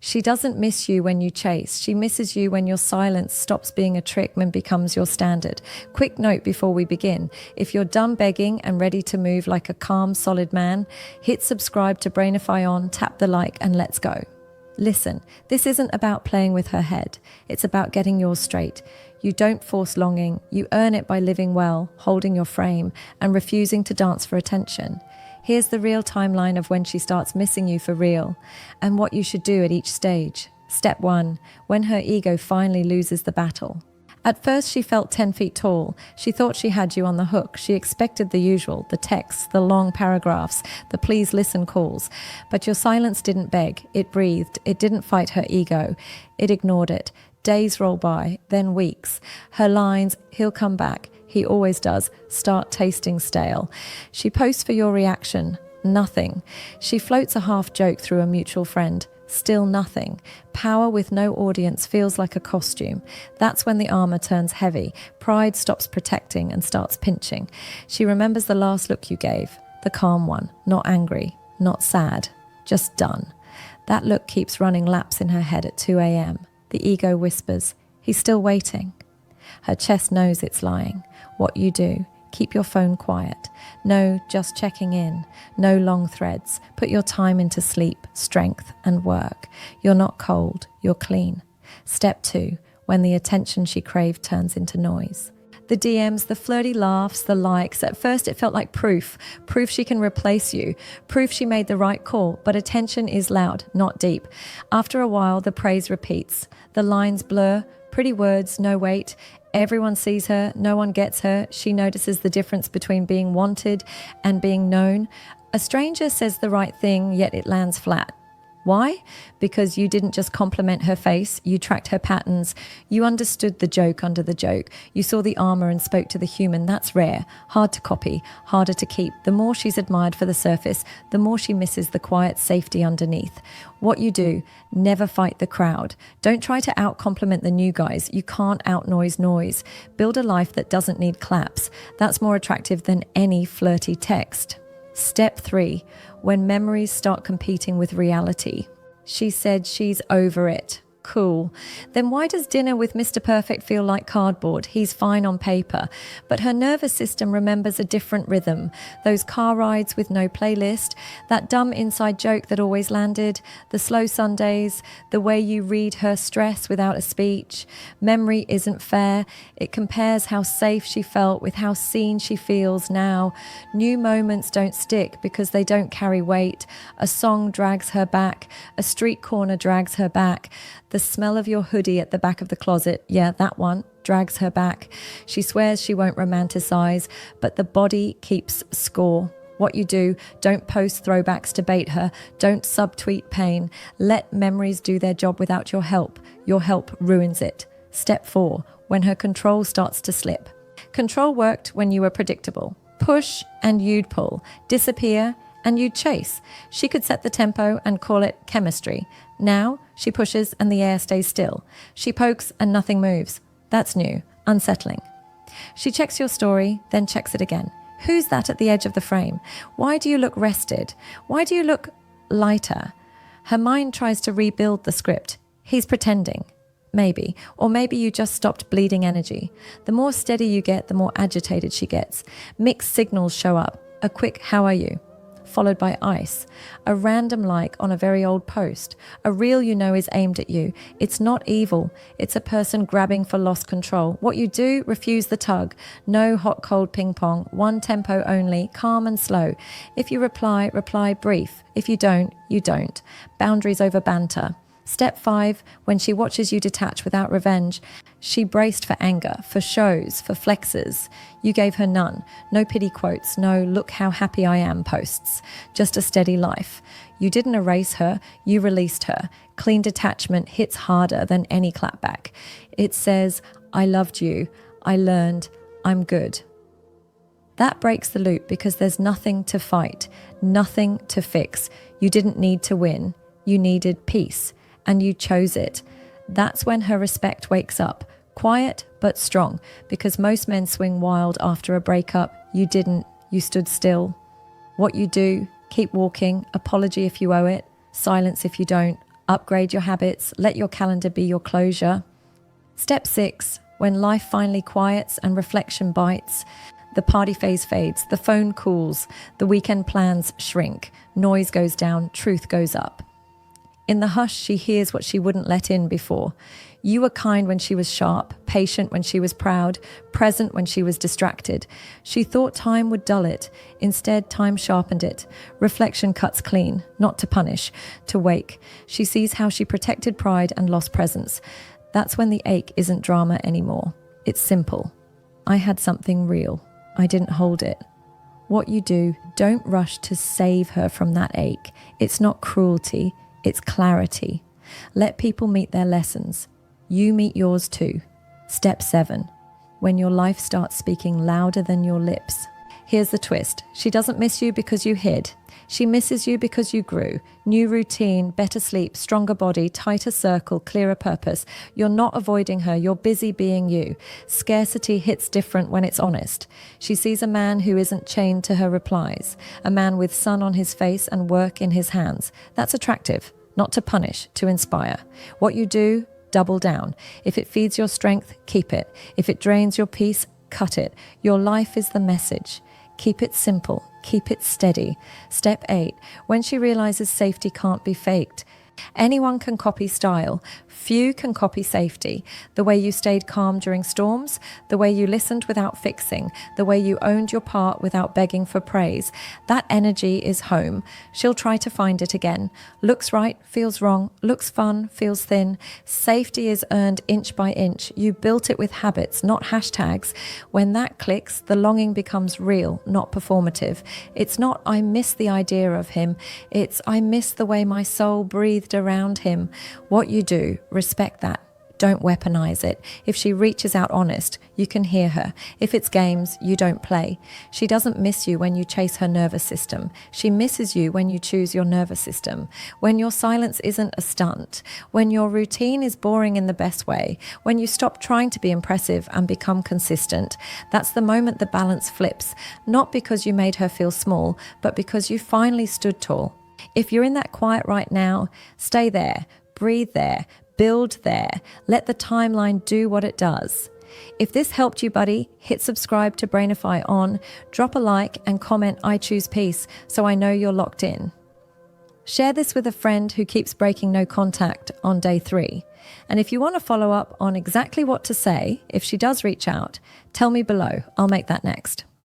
She doesn't miss you when you chase. She misses you when your silence stops being a trick and becomes your standard. Quick note before we begin. If you're done begging and ready to move like a calm, solid man, hit subscribe to Brainify On, tap the like, and let's go. Listen, this isn't about playing with her head. It's about getting yours straight. You don't force longing. You earn it by living well, holding your frame, and refusing to dance for attention. Here's the real timeline of when she starts missing you for real, and what you should do at each stage. Step 1, when her ego finally loses the battle. At first she felt 10 feet tall. She thought she had you on the hook. She expected the usual, the texts, the long paragraphs, the please listen calls. But your silence didn't beg. It breathed. It didn't fight her ego. It ignored it. Days roll by, then weeks. Her lines, he'll come back. He always does, start tasting stale. She posts for your reaction. Nothing. She floats a half joke through a mutual friend. Still nothing. Power with no audience feels like a costume. That's when the armor turns heavy. Pride stops protecting and starts pinching. She remembers the last look you gave. The calm one. Not angry. Not sad. Just done. That look keeps running laps in her head at 2 a.m. The ego whispers, he's still waiting. Her chest knows it's lying. What you do, keep your phone quiet. No, just checking in. No long threads. Put your time into sleep, strength, and work. You're not cold, you're clean. Step 2, when the attention she craved turns into noise. The DMs, the flirty laughs, the likes. At first it felt like proof she can replace you, proof she made the right call, but attention is loud, not deep. After a while, the praise repeats. The lines blur, pretty words, no weight. Everyone sees her, no one gets her. She notices the difference between being wanted and being known. A stranger says the right thing, yet it lands flat. Why? Because you didn't just compliment her face, you tracked her patterns. You understood the joke under the joke. You saw the armor and spoke to the human. That's rare, hard to copy, harder to keep. The more she's admired for the surface, the more she misses the quiet safety underneath. What you do, never fight the crowd. Don't try to out-compliment the new guys. You can't out-noise noise. Build a life that doesn't need claps. That's more attractive than any flirty text. Step 3, when memories start competing with reality. She said she's over it. Cool. Then why does dinner with Mr. Perfect feel like cardboard? He's fine on paper. But her nervous system remembers a different rhythm. Those car rides with no playlist, that dumb inside joke that always landed, the slow Sundays, the way you read her stress without a speech. Memory isn't fair. It compares how safe she felt with how seen she feels now. New moments don't stick because they don't carry weight. A song drags her back. A street corner drags her back. The smell of your hoodie at the back of the closet, yeah, that one, drags her back. She swears she won't romanticize, but the body keeps score. What you do, don't post throwbacks to bait her. Don't subtweet pain. Let memories do their job without your help. Your help ruins it. Step 4, when her control starts to slip. Control worked when you were predictable. Push and you'd pull. Disappear and you'd chase. She could set the tempo and call it chemistry. Now, she pushes and the air stays still. She pokes and nothing moves. That's new, unsettling. She checks your story, then checks it again. Who's that at the edge of the frame? Why do you look rested? Why do you look lighter? Her mind tries to rebuild the script. He's pretending. Maybe. Or maybe you just stopped bleeding energy. The more steady you get, the more agitated she gets. Mixed signals show up. A quick, how are you? Followed by ice. A random like on a very old post. A reel you know is aimed at you. It's not evil. It's a person grabbing for lost control. What you do, refuse the tug. No hot cold ping pong. One tempo only, calm and slow. If you reply, reply brief. If you don't, you don't. Boundaries over banter. Step 5, when she watches you detach without revenge. She braced for anger, for shows, for flexes. You gave her none. No pity quotes, no look how happy I am posts. Just a steady life. You didn't erase her, you released her. Clean detachment hits harder than any clapback. It says, I loved you, I learned, I'm good. That breaks the loop because there's nothing to fight, nothing to fix. You didn't need to win, you needed peace. And you chose it. That's when her respect wakes up. Quiet, but strong. Because most men swing wild after a breakup. You didn't. You stood still. What you do, keep walking. Apology if you owe it. Silence if you don't. Upgrade your habits. Let your calendar be your closure. Step 6, when life finally quiets and reflection bites, the party phase fades, the phone cools, the weekend plans shrink, noise goes down, truth goes up. In the hush, she hears what she wouldn't let in before. You were kind when she was sharp, patient when she was proud, present when she was distracted. She thought time would dull it. Instead, time sharpened it. Reflection cuts clean, not to punish, to wake. She sees how she protected pride and lost presence. That's when the ache isn't drama anymore. It's simple. I had something real. I didn't hold it. What you do, don't rush to save her from that ache. It's not cruelty, it's clarity. Let people meet their lessons. You meet yours too. Step 7, when your life starts speaking louder than your lips. Here's the twist. She doesn't miss you because you hid. She misses you because you grew. New routine, better sleep, stronger body, tighter circle, clearer purpose. You're not avoiding her. You're busy being you. Scarcity hits different when it's honest. She sees a man who isn't chained to her replies. A man with sun on his face and work in his hands. That's attractive. Not to punish, to inspire. What you do, double down. If it feeds your strength, keep it. If it drains your peace, cut it. Your life is the message. Keep it simple. Keep it steady. Step 8, when she realizes safety can't be faked. Anyone can copy style. Few can copy safety. The way you stayed calm during storms, the way you listened without fixing, the way you owned your part without begging for praise. That energy is home. She'll try to find it again. Looks right, feels wrong. Looks fun, feels thin. Safety is earned inch by inch. You built it with habits, not hashtags. When that clicks, the longing becomes real, not performative. It's not, I miss the idea of him. It's, I miss the way my soul breathed around him. What you do, respect that. Don't weaponize it. If she reaches out honest, you can hear her. If it's games, you don't play. She doesn't miss you when you chase her nervous system. She misses you when you choose your nervous system. When your silence isn't a stunt. When your routine is boring in the best way. When you stop trying to be impressive and become consistent. That's the moment the balance flips. Not because you made her feel small, but because you finally stood tall. If you're in that quiet right now, stay there, breathe there, build there. Let the timeline do what it does. If this helped you, buddy, hit subscribe to Brainify on, drop a like and comment I choose peace so I know you're locked in. Share this with a friend who keeps breaking no contact on day 3. And if you want to follow up on exactly what to say, if she does reach out, tell me below. I'll make that next.